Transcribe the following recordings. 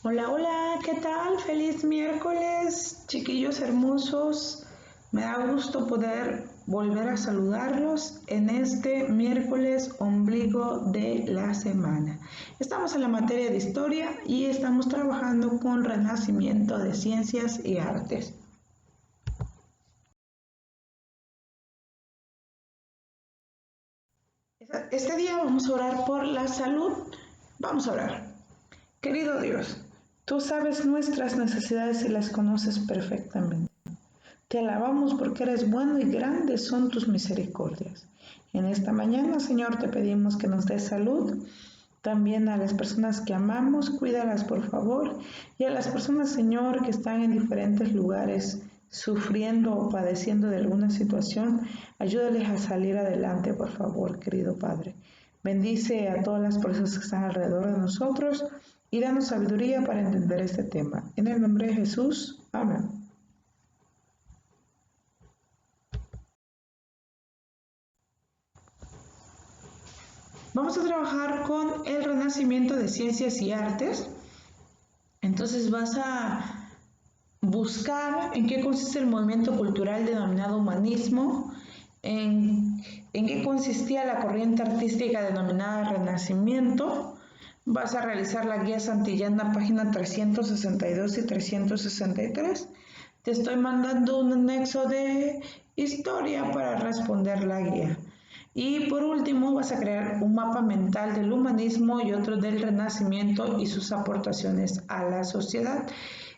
Hola, hola, ¿qué tal? Feliz miércoles, chiquillos hermosos. Me da gusto poder volver a saludarlos en este miércoles ombligo de la semana. Estamos en la materia de historia y estamos trabajando con Renacimiento de Ciencias y Artes. Este día vamos a orar por la salud. Vamos a orar. Querido Dios, tú sabes nuestras necesidades y las conoces perfectamente. Te alabamos porque eres bueno y grandes son tus misericordias. En esta mañana, Señor, te pedimos que nos des salud. También a las personas que amamos, cuídalas por favor. Y a las personas, Señor, que están en diferentes lugares sufriendo o padeciendo de alguna situación, ayúdales a salir adelante, por favor, querido Padre. Bendice a todas las personas que están alrededor de nosotros y danos sabiduría para entender este tema. En el nombre de Jesús, amén. Vamos a trabajar con el Renacimiento de Ciencias y Artes. Entonces vas a buscar en qué consiste el movimiento cultural denominado humanismo, en qué consistía la corriente artística denominada Renacimiento. Vas a realizar la guía santillana, página 362 y 363. Te estoy mandando un anexo de historia para responder la guía. Y por último vas a crear un mapa mental del humanismo y otro del Renacimiento y sus aportaciones a la sociedad.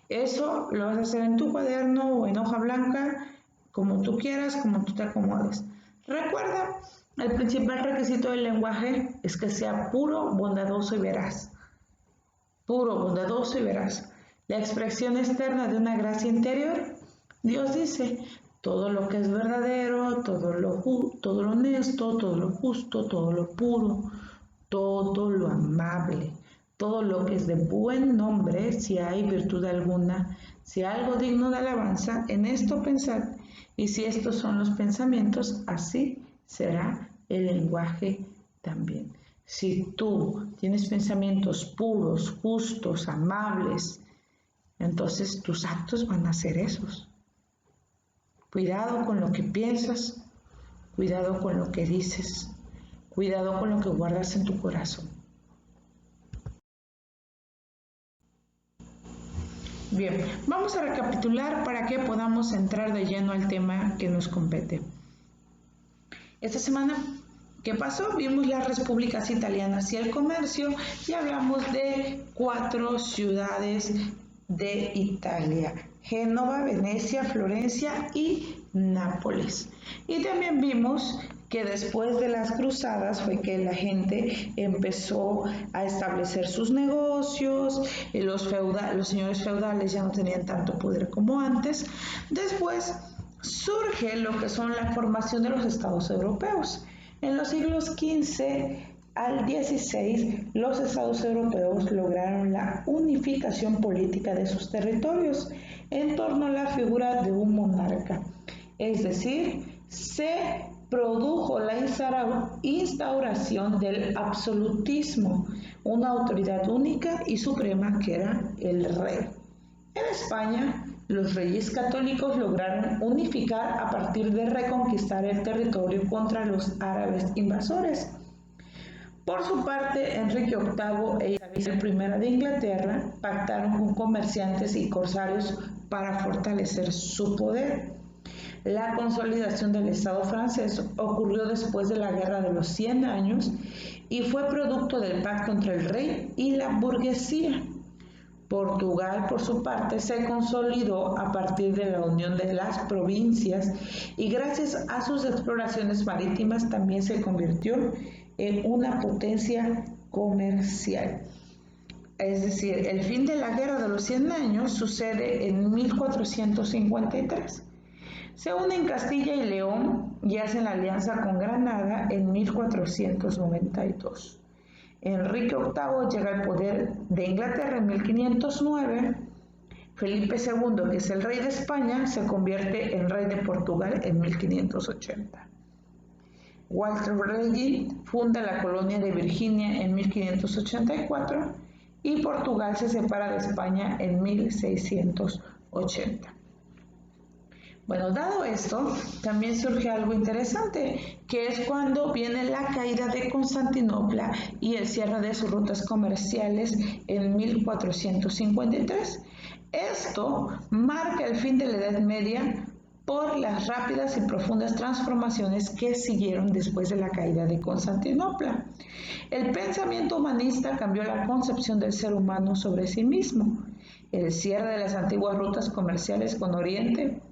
Eso lo vas a hacer en tu cuaderno o en hoja blanca, como tú quieras, como tú te acomodes. Recuerda, el principal requisito del lenguaje es que sea puro, bondadoso y veraz. Puro, bondadoso y veraz. La expresión externa de una gracia interior, Dios dice, todo lo que es verdadero, todo lo honesto, todo lo justo, todo lo puro, todo lo amable, todo lo que es de buen nombre, si hay virtud alguna, si algo digno de alabanza, en esto pensad, y si estos son los pensamientos, así será el lenguaje también. Si tú tienes pensamientos puros, justos, amables, entonces tus actos van a ser esos. Cuidado con lo que piensas, cuidado con lo que dices, cuidado con lo que guardas en tu corazón. Bien, vamos a recapitular para que podamos entrar de lleno al tema que nos compete. Esta semana, ¿qué pasó? Vimos las repúblicas italianas y el comercio y hablamos de 4 ciudades de Italia: Génova, Venecia, Florencia y Nápoles. Y también vimos que después de las cruzadas fue que la gente empezó a establecer sus negocios, y los señores feudales ya no tenían tanto poder como antes. Después surge lo que son la formación de los estados europeos. En los siglos XV al XVI, los estados europeos lograron la unificación política de sus territorios en torno a la figura de un monarca. Es decir, se produjo la instauración del absolutismo, una autoridad única y suprema que era el rey. En España, los reyes católicos lograron unificar a partir de reconquistar el territorio contra los árabes invasores. Por su parte, Enrique VIII e Isabel I de Inglaterra pactaron con comerciantes y corsarios para fortalecer su poder. La consolidación del Estado francés ocurrió después de la Guerra de los 100 años y fue producto del pacto entre el rey y la burguesía. Portugal, por su parte, se consolidó a partir de la unión de las provincias y gracias a sus exploraciones marítimas también se convirtió en una potencia comercial. Es decir, el fin de la Guerra de los 100 años sucede en 1453. Se unen Castilla y León y hacen la alianza con Granada en 1492. Enrique VIII llega al poder de Inglaterra en 1509. Felipe II, que es el rey de España, se convierte en rey de Portugal en 1580. Walter Raleigh funda la colonia de Virginia en 1584 y Portugal se separa de España en 1680. Bueno, dado esto, también surge algo interesante, que es cuando viene la caída de Constantinopla y el cierre de sus rutas comerciales en 1453. Esto marca el fin de la Edad Media por las rápidas y profundas transformaciones que siguieron después de la caída de Constantinopla. El pensamiento humanista cambió la concepción del ser humano sobre sí mismo. El cierre de las antiguas rutas comerciales con Oriente,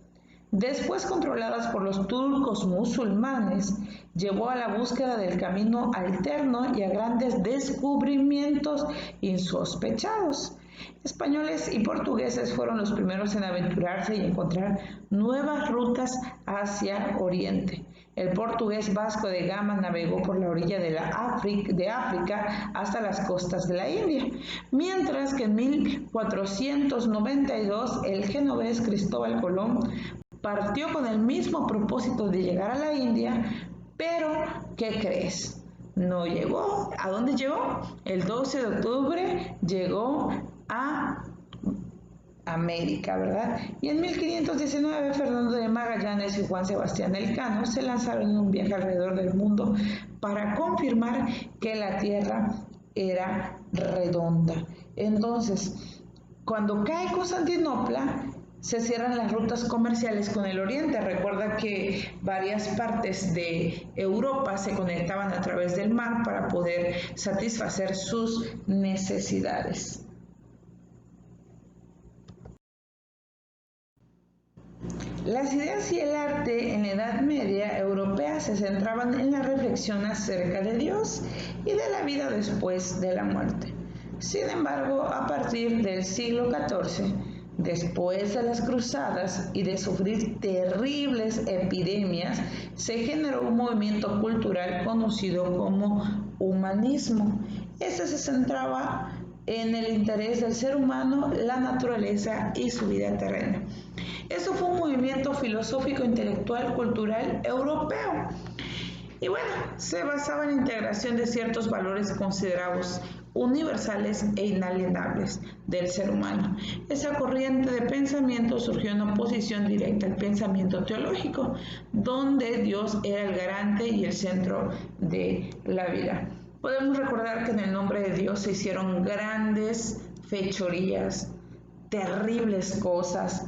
después controladas por los turcos musulmanes, llevó a la búsqueda del camino alterno y a grandes descubrimientos insospechados. Españoles y portugueses fueron los primeros en aventurarse y encontrar nuevas rutas hacia Oriente. El portugués Vasco de Gama navegó por la orilla de África hasta las costas de la India, mientras que en 1492 el genovés Cristóbal Colón partió con el mismo propósito de llegar a la India, pero ¿qué crees? No llegó. ¿A dónde llegó? El 12 de octubre llegó a América, ¿verdad? Y en 1519 Fernando de Magallanes y Juan Sebastián Elcano se lanzaron en un viaje alrededor del mundo para confirmar que la Tierra era redonda. Entonces, cuando cae Constantinopla, se cierran las rutas comerciales con el Oriente. Recuerda que varias partes de Europa se conectaban a través del mar para poder satisfacer sus necesidades. Las ideas y el arte en la Edad Media europea se centraban en la reflexión acerca de Dios y de la vida después de la muerte. Sin embargo, a partir del siglo XIV, después de las cruzadas y de sufrir terribles epidemias, se generó un movimiento cultural conocido como humanismo. Este se centraba en el interés del ser humano, la naturaleza y su vida terrena. Esto fue un movimiento filosófico, intelectual, cultural europeo. Y bueno, se basaba en la integración de ciertos valores considerados universales e inalienables del ser humano. Esa corriente de pensamiento surgió en oposición directa al pensamiento teológico, donde Dios era el garante y el centro de la vida. Podemos recordar que en el nombre de Dios se hicieron grandes fechorías, terribles cosas,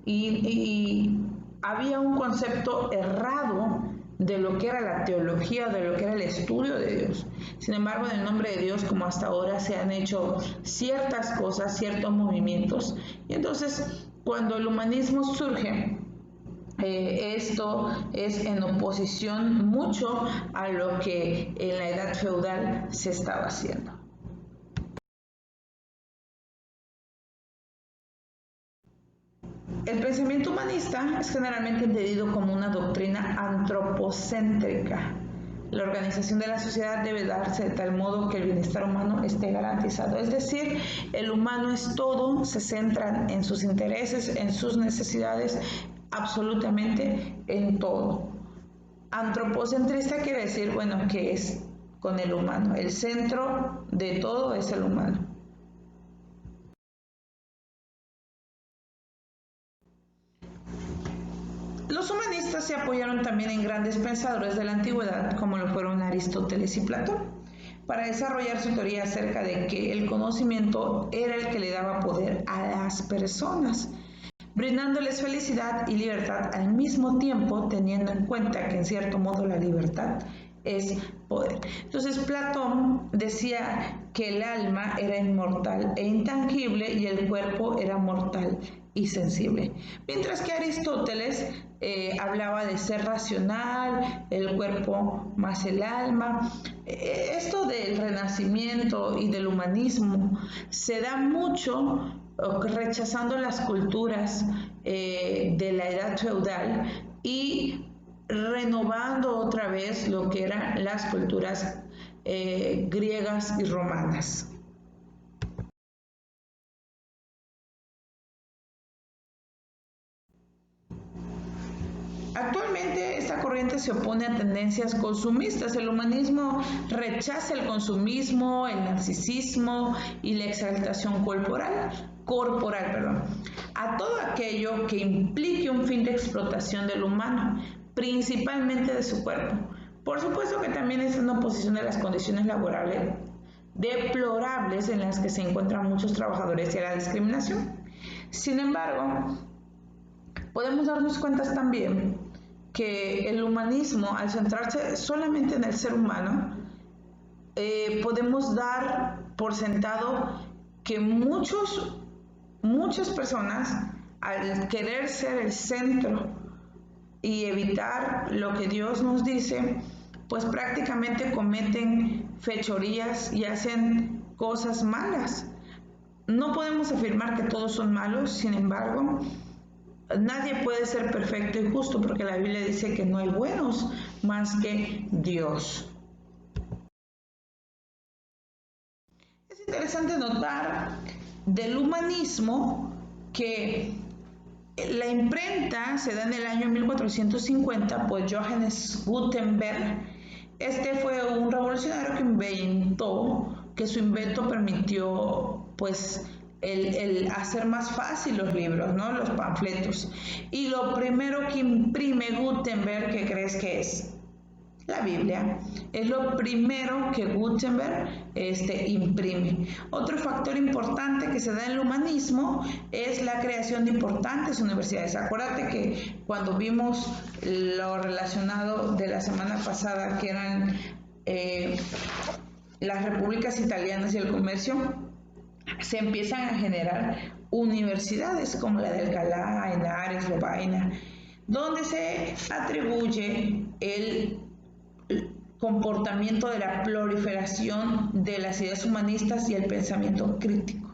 y había un concepto errado de lo que era la teología, de lo que era el estudio de Dios. Sin embargo, en el nombre de Dios, como hasta ahora se han hecho ciertas cosas, ciertos movimientos, y entonces cuando el humanismo surge, esto es en oposición mucho a lo que en la edad feudal se estaba haciendo. El pensamiento humanista es generalmente entendido como una doctrina antropocéntrica. La organización de la sociedad debe darse de tal modo que el bienestar humano esté garantizado. Es decir, el humano es todo, se centra en sus intereses, en sus necesidades, absolutamente en todo. Antropocentrista quiere decir, bueno, que es con el humano. El centro de todo es el humano. Los humanistas se apoyaron también en grandes pensadores de la antigüedad, como lo fueron Aristóteles y Platón, para desarrollar su teoría acerca de que el conocimiento era el que le daba poder a las personas, brindándoles felicidad y libertad al mismo tiempo, teniendo en cuenta que en cierto modo la libertad es poder. Entonces Platón decía que el alma era inmortal e intangible y el cuerpo era mortal y sensible, mientras que Aristóteles hablaba de ser racional, el cuerpo más el alma. Esto del renacimiento y del humanismo se da mucho rechazando las culturas de la edad feudal y renovando otra vez lo que eran las culturas griegas y romanas. Actualmente esta corriente se opone a tendencias consumistas. El humanismo rechaza el consumismo, el narcisismo y la exaltación corporal, a todo aquello que implique un fin de explotación del humano, principalmente de su cuerpo. Por supuesto que también está en oposición de las condiciones laborales deplorables en las que se encuentran muchos trabajadores y a la discriminación. Sin embargo, podemos darnos cuenta también que el humanismo, al centrarse solamente en el ser humano, podemos dar por sentado que muchas personas, al querer ser el centro y evitar lo que Dios nos dice, pues prácticamente cometen fechorías y hacen cosas malas. No podemos afirmar que todos son malos, sin embargo, nadie puede ser perfecto y justo porque la Biblia dice que no hay buenos más que Dios. Es interesante notar del humanismo que la imprenta se da en el año 1450 por Johannes Gutenberg. Este fue un revolucionario que su invento permitió pues el hacer más fácil los libros, ¿no? Los panfletos. Y lo primero que imprime Gutenberg, ¿qué crees que es? La Biblia. Es lo primero que Gutenberg imprime. Otro factor importante que se da en el humanismo es la creación de importantes universidades. Acuérdate que cuando vimos lo relacionado de la semana pasada, que eran las repúblicas italianas y el comercio, se empiezan a generar universidades como la de Alcalá, Henares, Lovaina, donde se atribuye el comportamiento de la proliferación de las ideas humanistas y el pensamiento crítico.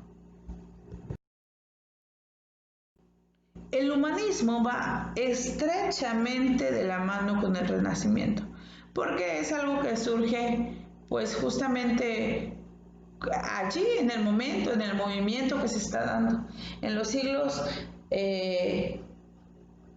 El humanismo va estrechamente de la mano con el Renacimiento, porque es algo que surge pues justamente allí, en el momento, en el movimiento que se está dando. En los siglos XV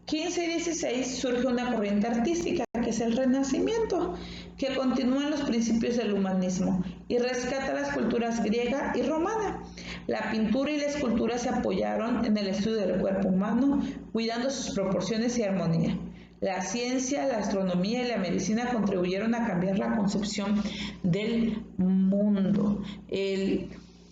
y XVI surge una corriente artística que es el Renacimiento, que continúa los principios del humanismo y rescata las culturas griega y romana. La pintura y la escultura se apoyaron en el estudio del cuerpo humano, cuidando sus proporciones y armonía. La ciencia, la astronomía y la medicina contribuyeron a cambiar la concepción del mundo.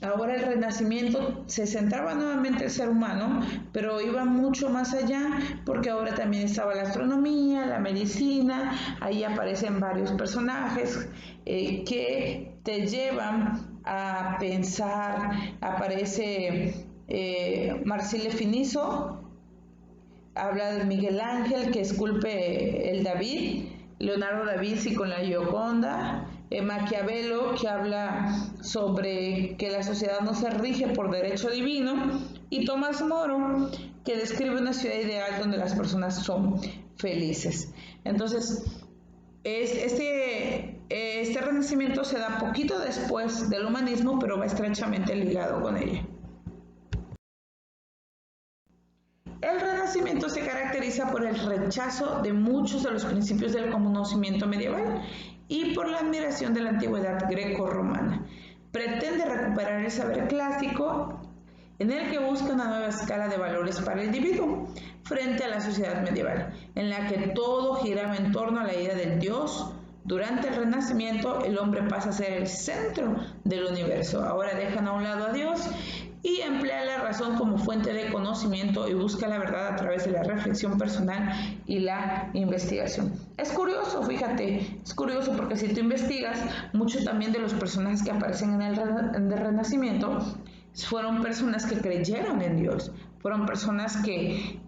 Ahora el Renacimiento se centraba nuevamente en el ser humano, pero iba mucho más allá porque ahora también estaba la astronomía, la medicina, ahí aparecen varios personajes que te llevan a pensar. Aparece Marcile Finizo, habla de Miguel Ángel que esculpe el David, Leonardo da Vinci con la Gioconda, Maquiavelo, que habla sobre que la sociedad no se rige por derecho divino, y Tomás Moro, que describe una ciudad ideal donde las personas son felices. Entonces, este renacimiento se da poquito después del humanismo, pero va estrechamente ligado con ella. El Renacimiento se caracteriza por el rechazo de muchos de los principios del conocimiento medieval y por la admiración de la antigüedad greco-romana. Pretende recuperar el saber clásico en el que busca una nueva escala de valores para el individuo frente a la sociedad medieval, en la que todo giraba en torno a la idea del Dios. Durante el Renacimiento, el hombre pasa a ser el centro del universo. Ahora dejan a un lado a Dios y emplea la razón como fuente de conocimiento y busca la verdad a través de la reflexión personal y la investigación. Es curioso, fíjate, es curioso porque si tú investigas, muchos también de los personajes que aparecen en el Renacimiento fueron personas que creyeron en Dios, fueron personas que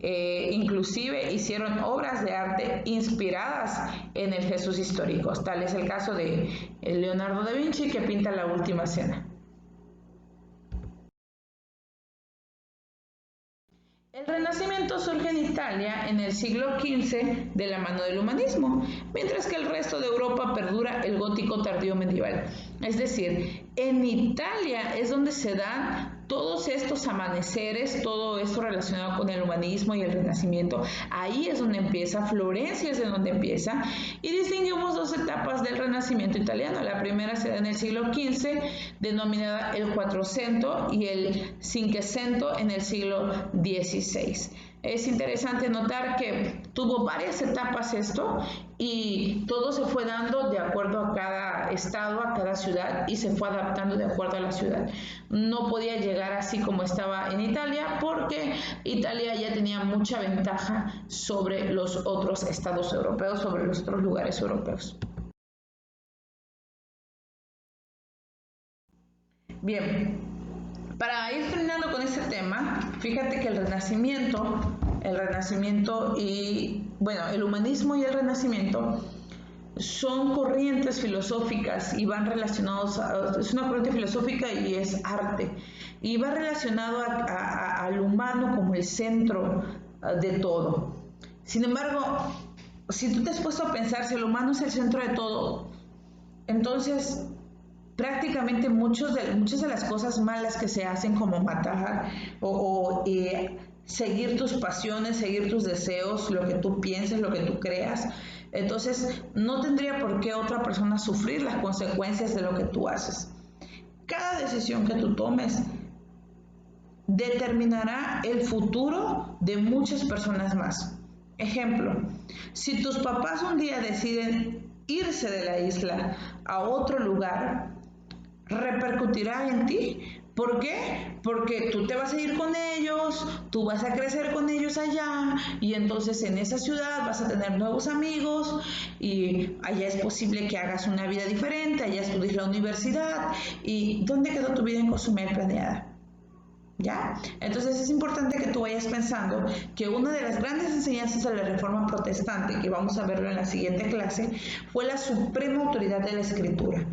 inclusive hicieron obras de arte inspiradas en el Jesús histórico. Tal es el caso de Leonardo da Vinci, que pinta la Última Cena. El Renacimiento surge en Italia en el siglo XV de la mano del humanismo, mientras que el resto de Europa perdura el gótico tardío medieval. Es decir, en Italia es donde se dan todos estos amaneceres, todo esto relacionado con el humanismo y el Renacimiento. Ahí es donde empieza, Florencia es de donde empieza, y distinguimos dos etapas del Renacimiento italiano. La primera se da en el siglo XV, denominada el Quattrocento, y el Cinquecento en el siglo XVI. Es interesante notar que tuvo varias etapas esto y todo se fue dando de acuerdo a cada estado, a cada ciudad, y se fue adaptando de acuerdo a la ciudad. No podía llegar así como estaba en Italia porque Italia ya tenía mucha ventaja sobre los otros estados europeos, sobre los otros lugares europeos. Bien, para ir terminando con este tema, fíjate que el Renacimiento y, bueno, el humanismo y el Renacimiento son corrientes filosóficas y van relacionados, es una corriente filosófica y es arte, y va relacionado al humano como el centro de todo. Sin embargo, si tú te has puesto a pensar, si el humano es el centro de todo, entonces prácticamente muchas de las cosas malas que se hacen, como matar o seguir tus pasiones, seguir tus deseos, lo que tú pienses, lo que tú creas, entonces no tendría por qué otra persona sufrir las consecuencias de lo que tú haces. Cada decisión que tú tomes determinará el futuro de muchas personas más. Ejemplo, si tus papás un día deciden irse de la isla a otro lugar, repercutirá en ti. ¿Por qué? Porque tú te vas a ir con ellos, tú vas a crecer con ellos allá, y entonces en esa ciudad vas a tener nuevos amigos y allá es posible que hagas una vida diferente, allá estudies la universidad. ¿Y dónde quedó tu vida en Cozumel planeada? ¿Ya? Entonces es importante que tú vayas pensando que una de las grandes enseñanzas de la Reforma Protestante, que vamos a verlo en la siguiente clase, fue la suprema autoridad de la Escritura,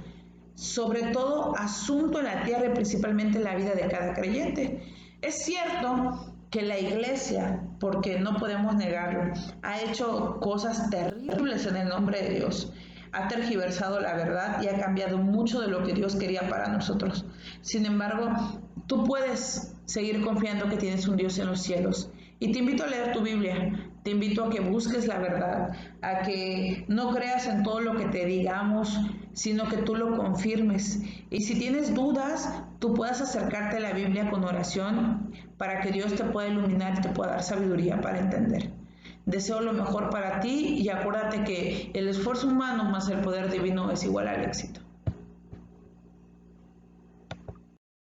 sobre todo asunto en la tierra y principalmente en la vida de cada creyente. Es cierto que la Iglesia, porque no podemos negarlo, ha hecho cosas terribles en el nombre de Dios, ha tergiversado la verdad y ha cambiado mucho de lo que Dios quería para nosotros. Sin embargo, tú puedes seguir confiando que tienes un Dios en los cielos. Y te invito a leer tu Biblia, te invito a que busques la verdad, a que no creas en todo lo que te digamos, sino que tú lo confirmes. Y si tienes dudas, tú puedas acercarte a la Biblia con oración para que Dios te pueda iluminar y te pueda dar sabiduría para entender. Deseo lo mejor para ti y acuérdate que el esfuerzo humano más el poder divino es igual al éxito.